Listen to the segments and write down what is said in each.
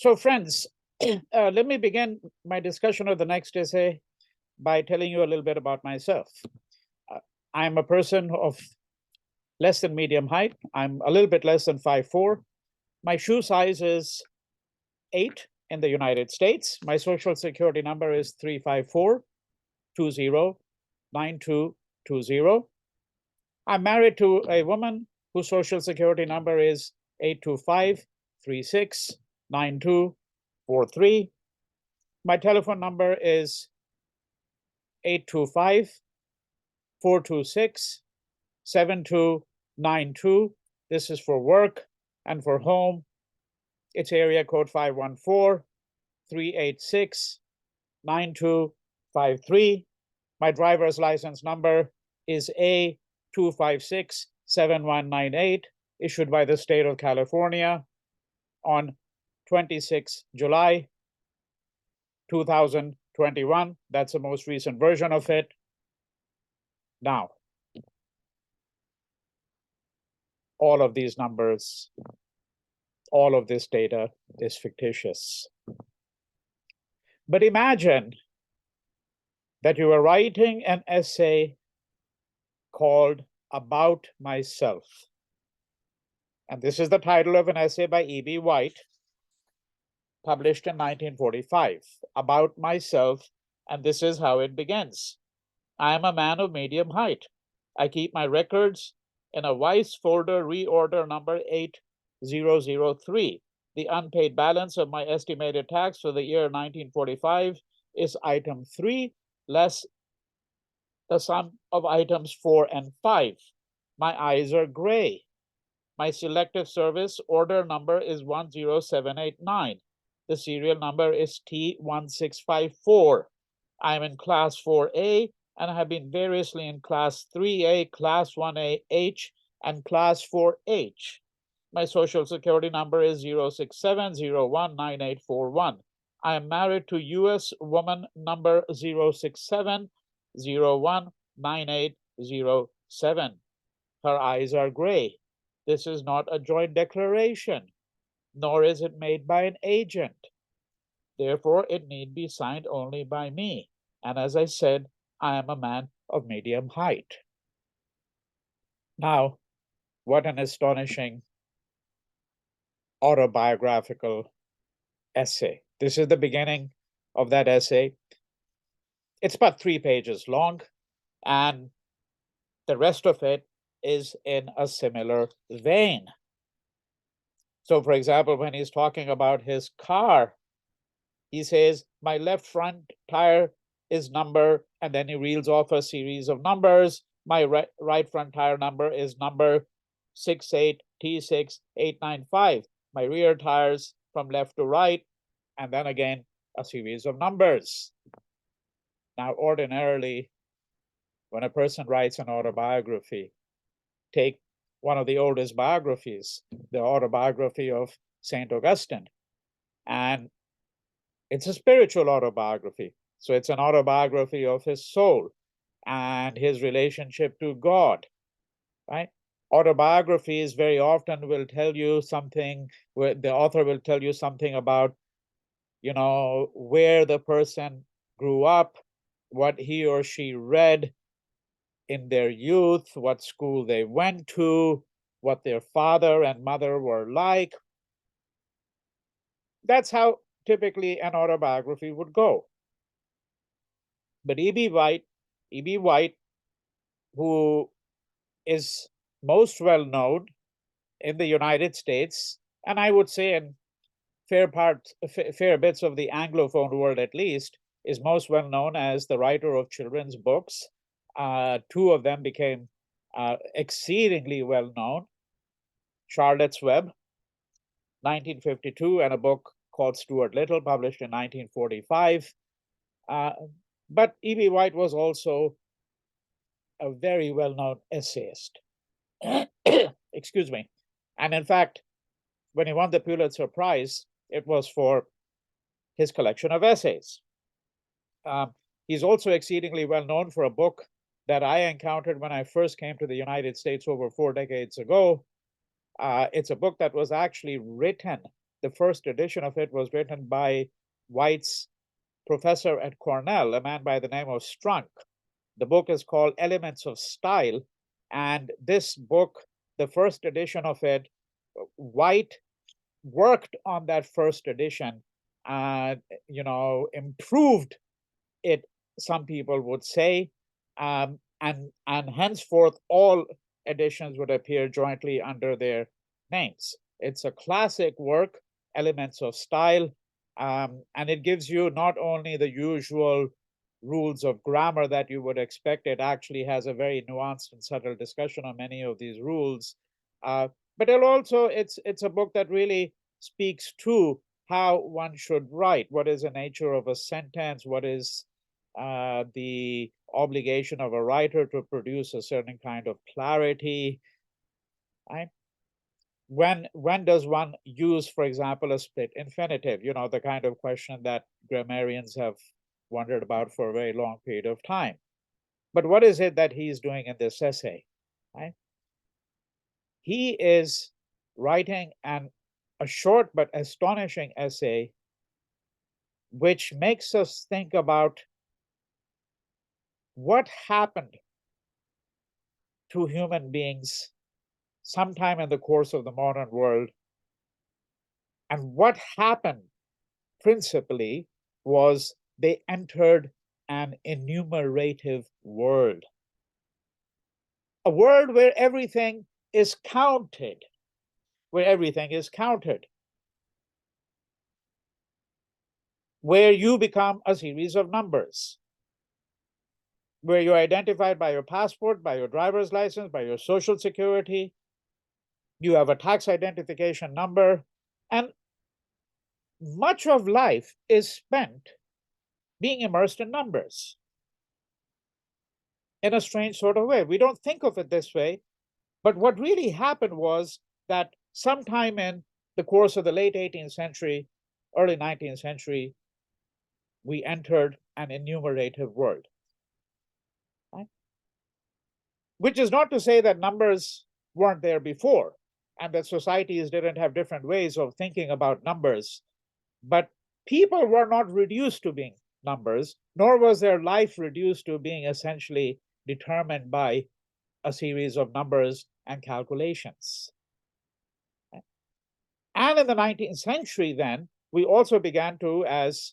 So friends, let me begin my discussion of the next essay by telling you a little bit about myself. I'm a person of less than medium height. I'm a little bit less than 5'4". My shoe size is 8 in the United States. My social security number is 354-20-9220. I'm married to a woman whose social security number is 825-369243. My telephone number is 825-426-7292. This is for work, and for home, it's area code 514-386-9253. My driver's license number is A2567198, issued by the state of California on 26 July 2021. That's the most recent version of it. Now, all of these numbers, all of this data is fictitious. But imagine that you are writing an essay called About Myself. And this is the title of an essay by E.B. White, published in 1945, About Myself, and this is how it begins. I am a man of medium height. I keep my records in a Weiss folder reorder number 8003. The unpaid balance of my estimated tax for the year 1945 is item 3 less the sum of items 4 and 5. My eyes are gray. My selective service order number is 10789. The serial number is T1654. I'm in class 4A and have been variously in class 3A, class 1A H, and class 4H. My social security number is 067019841. I am married to U.S. woman number 067019807. Her eyes are gray. This is not a joint declaration, nor is it made by an agent. Therefore, it need be signed only by me. And as I said, I am a man of medium height. Now, what an astonishing autobiographical essay. This is the beginning of that essay. It's about 3 pages long, and the rest of it is in a similar vein. So, for example, when he's talking about his car, he says, my left front tire is number, and then he reels off a series of numbers. My right front tire number is number 68T6895. My rear tires from left to right, and then again, a series of numbers. Now, ordinarily, when a person writes an autobiography, take one of the oldest biographies, the autobiography of St. Augustine, and it's a spiritual autobiography. So it's an autobiography of his soul and his relationship to God, right? Autobiographies very often will tell you something, where the author will tell you something about, where the person grew up, what he or she read in their youth, what school they went to, what their father and mother were like. That's how typically an autobiography would go. But E.B. White, who is most well known in the United States, and I would say in fair bits of the Anglophone world at least, is most well known as the writer of children's books. 2 of them became exceedingly well known. Charlotte's Web, 1952, and a book called Stuart Little, published in 1945. But E.B. White was also a very well-known essayist. Excuse me. And in fact, when he won the Pulitzer Prize, it was for his collection of essays. He's also exceedingly well known for a book that I encountered when I first came to the United States over 4 decades ago. It's a book that was actually written the first edition of it was written by White's professor at Cornell, a man by the name of Strunk. The book is called Elements of Style. And this book, the first edition of it, White worked on that first edition, improved it, some people would say, and henceforth all editions would appear jointly under their names. It's a classic work, Elements of Style, and it gives you not only the usual rules of grammar that you would expect, it actually has a very nuanced and subtle discussion on many of these rules. But it's a book that really speaks to how one should write. What is the nature of a sentence? What is the obligation of a writer to produce a certain kind of clarity? Right? When does one use, for example, a split infinitive? The kind of question that grammarians have wondered about for a very long period of time. But what is it that he's doing in this essay? Right? He is writing a short but astonishing essay which makes us think about what happened to human beings sometime in the course of the modern world. And what happened principally was they entered an enumerative world, a world where everything is counted, where you become a series of numbers, where you're identified by your passport, by your driver's license, by your social security. You have a tax identification number, and much of life is spent being immersed in numbers in a strange sort of way. We don't think of it this way, but what really happened was that sometime in the course of the late 18th century, early 19th century, we entered an enumerative world. Right? Which is not to say that numbers weren't there before and that societies didn't have different ways of thinking about numbers. But people were not reduced to being numbers, nor was their life reduced to being essentially determined by a series of numbers and calculations. And in the 19th century, then, we also began to, as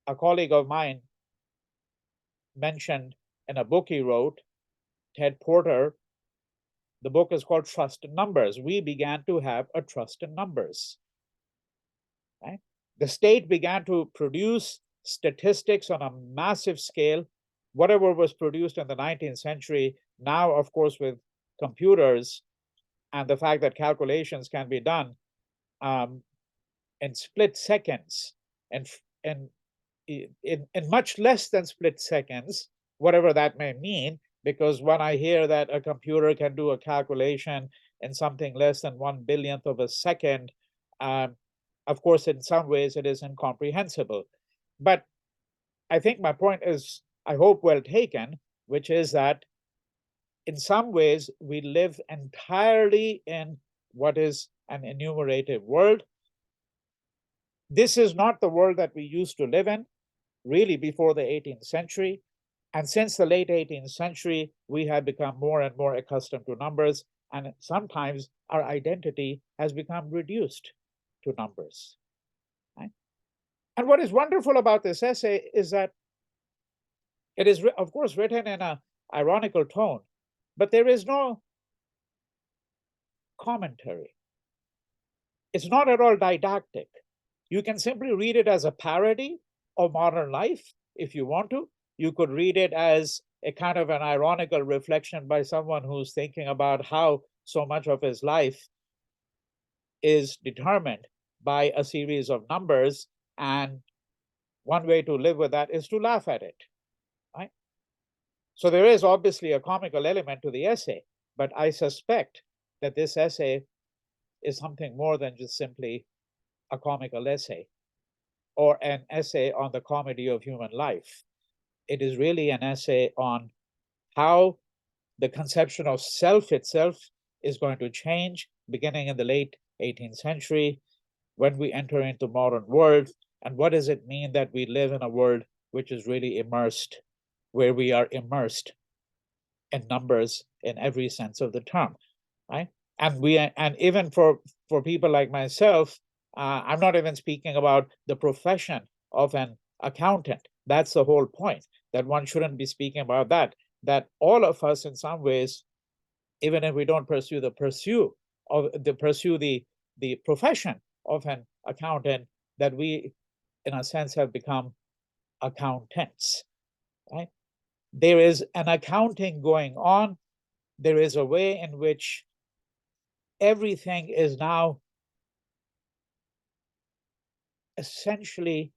a colleague of mine mentioned in a book he wrote, Ted Porter, the book is called Trust in Numbers. We began to have a trust in numbers. Right? The state began to produce statistics on a massive scale. Whatever was produced in the 19th century, now, of course, with computers and the fact that calculations can be done in split seconds and in much less than split seconds, whatever that may mean, because when I hear that a computer can do a calculation in something less than 1/1000th of a second, of course, in some ways it is incomprehensible. But I think my point is, I hope, well taken, which is that in some ways we live entirely in what is an enumerative world. This is not the world that we used to live in, really, before the 18th century. And since the late 18th century, we have become more and more accustomed to numbers, and sometimes our identity has become reduced to numbers. Right? And what is wonderful about this essay is that it is, of course, written in an ironical tone, but there is no commentary. It's not at all didactic. You can simply read it as a parody of modern life if you want to. You could read it as a kind of an ironical reflection by someone who's thinking about how so much of his life is determined by a series of numbers, and one way to live with that is to laugh at it. Right? So there is obviously a comical element to the essay, but I suspect that this essay is something more than just simply a comical essay or an essay on the comedy of human life. It is really an essay on how the conception of self itself is going to change beginning in the late 18th century, when we enter into modern world, and what does it mean that we live in a world which is really immersed, where we are immersed in numbers in every sense of the term, right? And even for people like myself, I'm not even speaking about the profession of an accountant. That's the whole point, that one shouldn't be speaking about that. That all of us, in some ways, even if we don't pursue the profession of an accountant, that we, in a sense, have become accountants, right? There is an accounting going on. There is a way in which everything is now essentially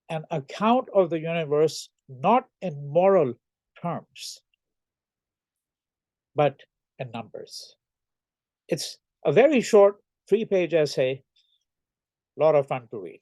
an account of the universe, not in moral terms, but in numbers. It's a very short 3-page essay, a lot of fun to read.